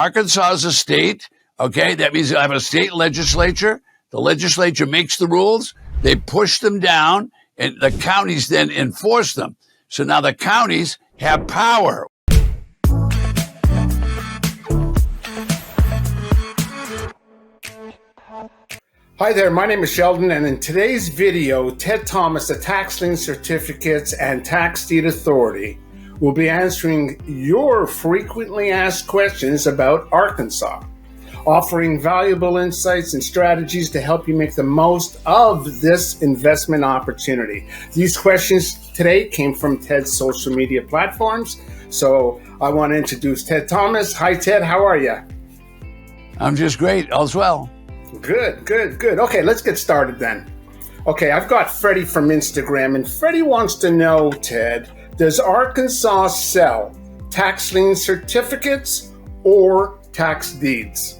Arkansas is a state, okay? That means I have a state legislature. The legislature makes the rules. They push them down, and the counties then enforce them. So now the counties have power. Hi there, my name is Sheldon, and in today's video, Ted Thomas, the Tax Lien Certificates and Tax Deed Authority, will be answering your frequently asked questions about Arkansas, offering valuable insights and strategies to help you make the most of this investment opportunity. These questions today came from Ted's social media platforms, so I want to introduce Ted Thomas. Hi, Ted. How are you? I'm just great. All's well. Good. Okay, let's get started then. Okay, I've got Freddie from Instagram, and Freddie wants to know, Ted, does Arkansas sell tax lien certificates or tax deeds?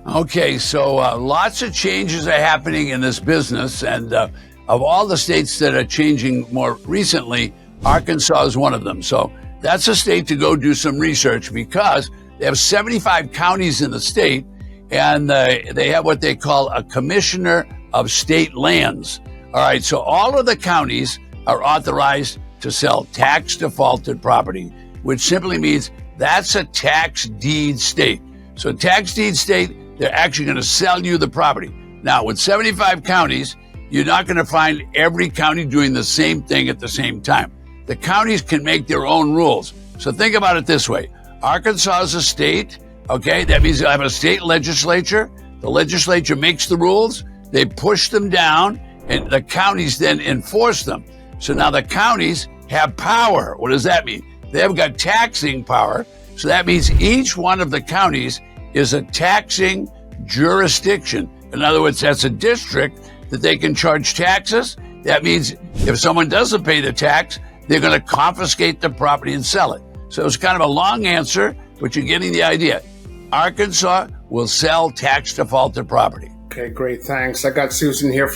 Okay, so lots of changes are happening in this business, and of all the states that are changing more recently, Arkansas is one of them. So that's a state to go do some research because they have 75 counties in the state, and they have what they call a commissioner of state lands. All right, so all of the counties are authorized to sell tax defaulted property, which simply means that's a tax deed state. So tax deed state, they're actually going to sell you the property. Now, with 75 counties, you're not going to find every county doing the same thing at the same time. The counties can make their own rules. So think about it this way. Arkansas is a state. Okay, that means I have a state legislature. The legislature makes the rules. They push them down, and the counties then enforce them. So now the counties have power. What does that mean? They have got taxing power. So that means each one of the counties is a taxing jurisdiction. In other words, that's a district that they can charge taxes. That means if someone doesn't pay the tax, they're going to confiscate the property and sell it. So it's kind of a long answer, but you're getting the idea. Arkansas will sell tax defaulted property. Okay, great, thanks. I got Susan here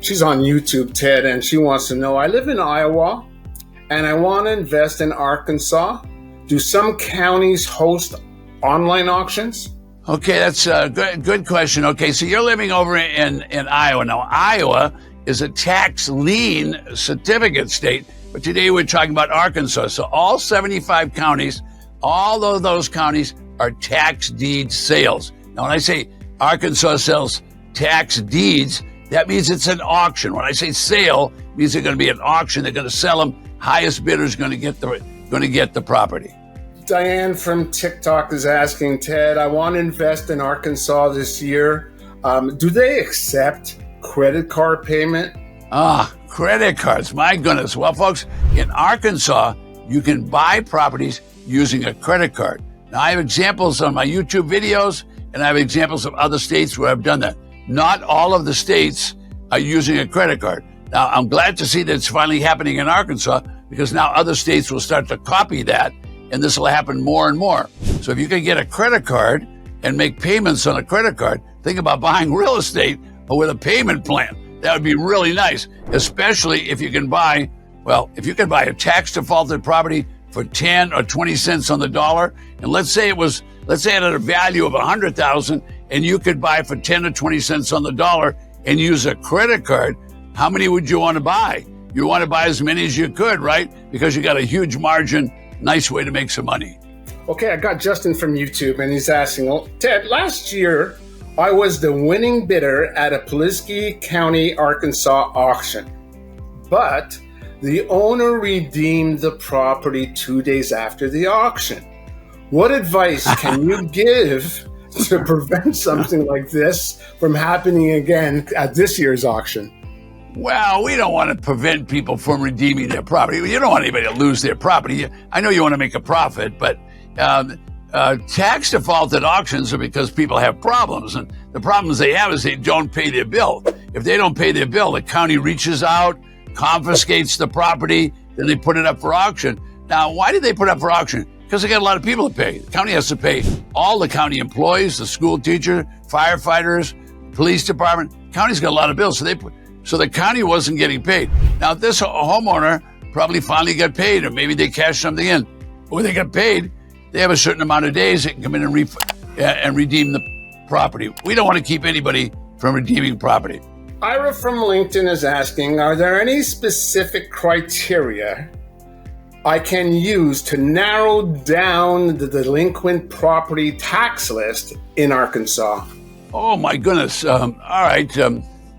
she's on YouTube, Ted, and she wants to know, I live in Iowa, and I want to invest in Arkansas. Do some counties host online auctions? Okay, that's a good question. Okay, so you're living over in Iowa. Now, Iowa is a tax lien certificate state, but today we're talking about Arkansas. So all 75 counties, all of those counties are tax deed sales. Now, when I say Arkansas sells tax deeds, that means it's an auction. When I say sale, it means they're going to be an auction. They're going to sell them. Highest bidder is going to get the property. Diane from TikTok is asking, Ted, I want to invest in Arkansas this year. Do they accept credit card payment? Credit cards. My goodness. Well, folks, in Arkansas, you can buy properties using a credit card. Now, I have examples on my YouTube videos, and I have examples of other states where I've done that. Not all of the states are using a credit card. Now, I'm glad to see that it's finally happening in Arkansas because now other states will start to copy that, and this will happen more and more. So if you can get a credit card and make payments on a credit card, think about buying real estate with a payment plan. That would be really nice, especially if you can buy a tax defaulted property for 10 or 20 cents on the dollar. And let's say it had a value of 100,000 and you could buy for 10 or 20 cents on the dollar and use a credit card. How many would you want to buy? You want to buy as many as you could, right? Because you got a huge margin, nice way to make some money. Okay, I got Justin from YouTube, and he's asking, Ted, last year I was the winning bidder at a Pulaski County, Arkansas auction, but the owner redeemed the property 2 days after the auction. What advice can you give to prevent something like this from happening again at this year's auction? Well, we don't want to prevent people from redeeming their property. You don't want anybody to lose their property. I know you want to make a profit, but tax defaulted auctions are because people have problems. And the problems they have is they don't pay their bill. If they don't pay their bill, the county reaches out, confiscates the property, then they put it up for auction. Now, why did they put it up for auction? Because they got a lot of people to pay. The county has to pay all the county employees, the school teacher, firefighters, police department. County's got a lot of bills, so the county wasn't getting paid. Now, this homeowner probably finally got paid, or maybe they cashed something in, or they got paid. they have a certain amount of days they can come in and redeem the property. We don't want to keep anybody from redeeming property. Ira from LinkedIn is asking, are there any specific criteria I can use to narrow down the delinquent property tax list in Arkansas? Oh my goodness. All right.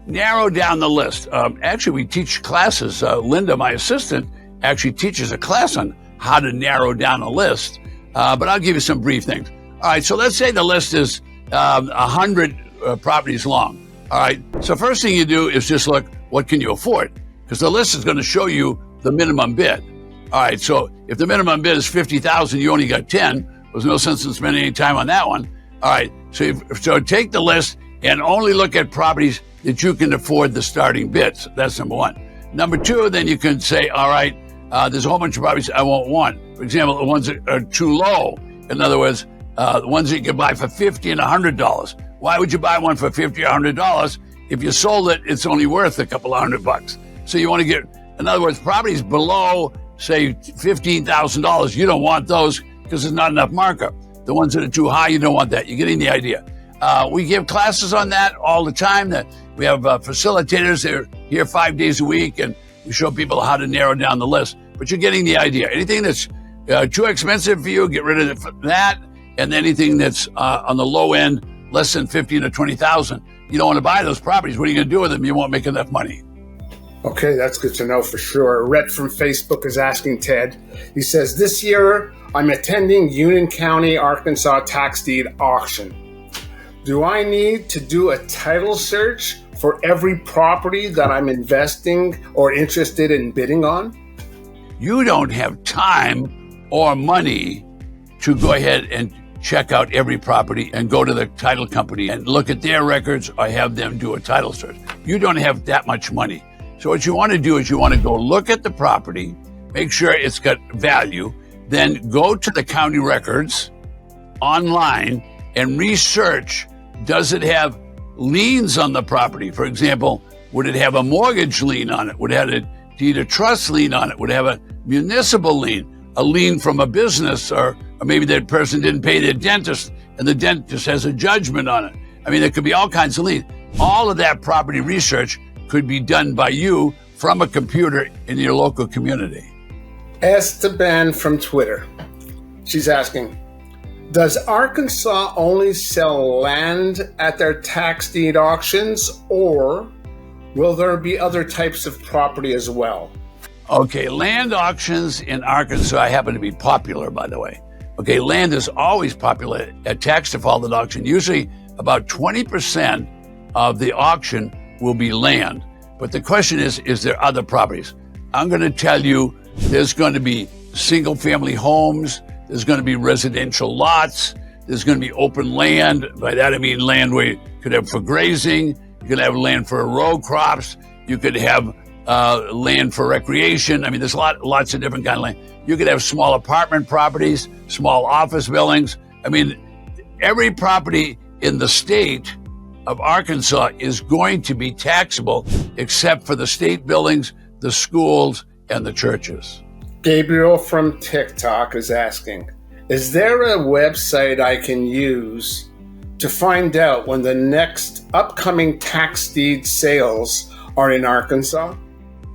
Narrow down the list. Actually, we teach classes. Linda, my assistant, actually teaches a class on how to narrow down a list. But I'll give you some brief things. All right. So let's say the list is 100 properties long. All right. So first thing you do is just look, what can you afford? Because the list is going to show you the minimum bid. All right. So if the minimum bid is $50,000, you only got 10. There's no sense in spending any time on that one. All right. So take the list and only look at properties that you can afford the starting bids. That's number one. Number two, then you can say, all right, there's a whole bunch of properties I won't want. For example, the ones that are too low. In other words, the ones that you can buy for $50 and $100. Why would you buy one for $50 or $100? If you sold it, it's only worth a couple of $100. So you want to get, in other words, properties below, say, $15,000. You don't want those because there's not enough markup. The ones that are too high, you don't want that. You're getting the idea. We give classes on that all the time. That we have facilitators. They're here 5 days a week, and we show people how to narrow down the list. But you're getting the idea. Anything that's too expensive for you, get rid of that. And anything that's on the low end, less than 15 or 20,000, you don't want to buy those properties. What are you going to do with them? You won't make enough money. Okay, that's good to know for sure. Rhett from Facebook is asking Ted. He says, this year I'm attending Union County, Arkansas tax deed auction. Do I need to do a title search for every property that I'm investing or interested in bidding on? You don't have time or money to go ahead and check out every property and go to the title company and look at their records or have them do a title search. You don't have that much money. So what you want to do is you want to go look at the property, make sure it's got value, then go to the county records online and research, does it have liens on the property? For example, would it have a mortgage lien on it? Would it have a deed of trust lien on it? Would it have a municipal lien, a lien from a business, or maybe that person didn't pay their dentist and the dentist has a judgment on it. I mean, there could be all kinds of liens. All of that property research could be done by you from a computer in your local community. Esteban from Twitter. She's asking, does Arkansas only sell land at their tax deed auctions, or will there be other types of property as well? Okay, land auctions in Arkansas happen to be popular, by the way. Okay, land is always popular at tax defaulted auction. Usually about 20% of the auction will be land. But the question is there other properties? I'm going to tell you there's going to be single family homes, there's going to be residential lots, there's going to be open land. By that I mean land where you could have for grazing, you could have land for row crops, you could have land for recreation. I mean, there's lots of different kind of land. You could have small apartment properties, small office buildings. I mean, every property in the state of Arkansas is going to be taxable except for the state buildings, the schools, and the churches. Gabriel from TikTok is asking, is there a website I can use to find out when the next upcoming tax deed sales are in Arkansas?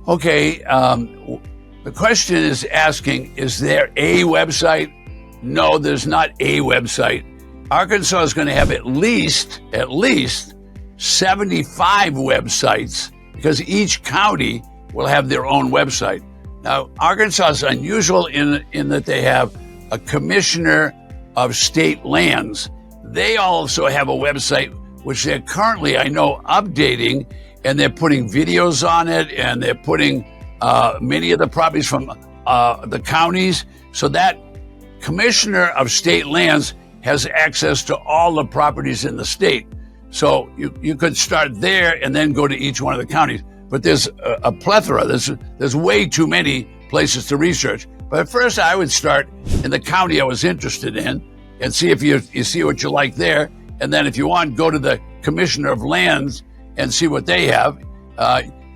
Okay, the question is asking, is there a website? No, there's not a website. Arkansas is going to have at least 75 websites because each county will have their own website. Now, Arkansas is unusual in that they have a commissioner of state lands. They also have a website which they're currently, I know, updating, and they're putting videos on it, and they're putting many of the properties from the counties. So that commissioner of state lands has access to all the properties in the state. So you could start there and then go to each one of the counties. But there's a plethora. There's way too many places to research. But at first I would start in the county I was interested in and see if you see what you like there. And then if you want, go to the commissioner of lands and see what they have.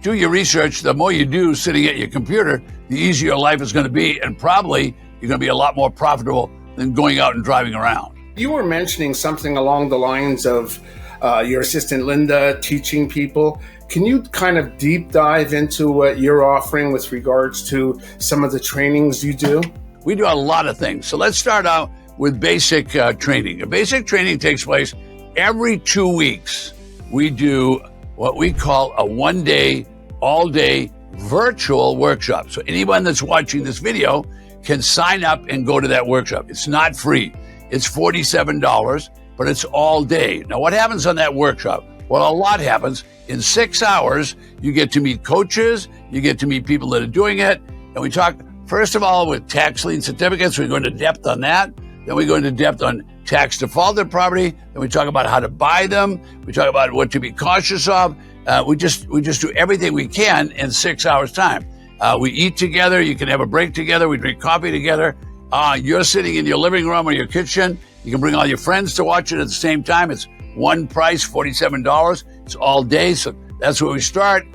Do your research. The more you do sitting at your computer, the easier your life is going to be. And probably you're going to be a lot more profitable than going out and driving around. You were mentioning something along the lines of your assistant Linda teaching people. Can you kind of deep dive into what you're offering with regards to some of the trainings you do? We do a lot of things. So let's start out with basic training. A basic training takes place every 2 weeks. We do what we call a one-day, all-day virtual workshop. So anyone that's watching this video can sign up and go to that workshop. It's not free. It's $47, but it's all day. Now, what happens on that workshop? Well, a lot happens. In 6 hours, you get to meet coaches, you get to meet people that are doing it, and we talk, first of all, with tax lien certificates. We go into depth on that. Then we go into depth on tax defaulted property. Then we talk about how to buy them. We talk about what to be cautious of. We just do everything we can in 6 hours time. We eat together. You can have a break together. We drink coffee together. You're sitting in your living room or your kitchen. You can bring all your friends to watch it at the same time. It's one price, $47. It's all day. So that's where we start.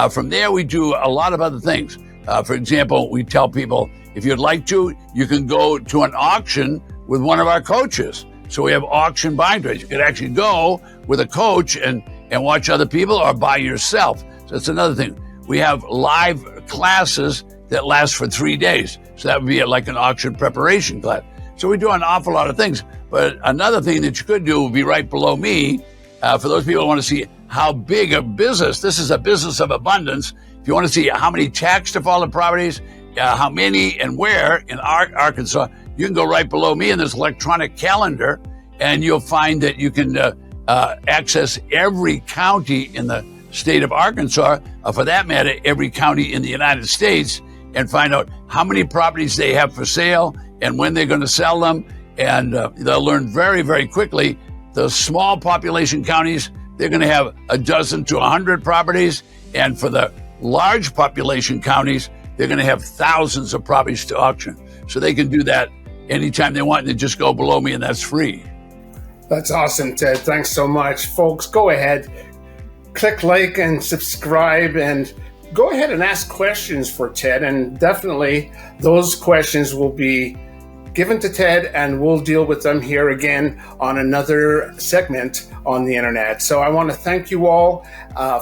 From there, we do a lot of other things. For example, we tell people, if you'd like to, you can go to an auction with one of our coaches. So we have auction buying trades. You could actually go with a coach and watch other people or buy yourself. So that's another thing. We have live classes that last for 3 days. So that would be like an auction preparation class. So we do an awful lot of things. But another thing that you could do would be right below me. For those people who want to see how big a business, this is a business of abundance. If you want to see how many tax defaulted properties, how many and where in Arkansas, you can go right below me in this electronic calendar, and you'll find that you can access every county in the state of Arkansas, for that matter, every county in the United States, and find out how many properties they have for sale and when they're going to sell them. And they'll learn very, very quickly. The small population counties, they're going to have a dozen to 100 properties. And for the large population counties, they're going to have thousands of properties to auction. So they can do that anytime they want. They just go below me, and that's free. That's awesome, Ted. Thanks so much. Folks, go ahead, click like and subscribe, and go ahead and ask questions for Ted. And definitely those questions will be given to Ted, and we'll deal with them here again on another segment on the internet. So I want to thank you all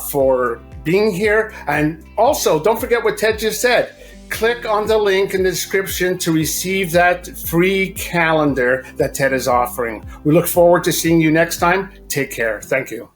for being here. And also, don't forget what Ted just said. Click on the link in the description to receive that free calendar that Ted is offering. We look forward to seeing you next time. Take care. Thank you.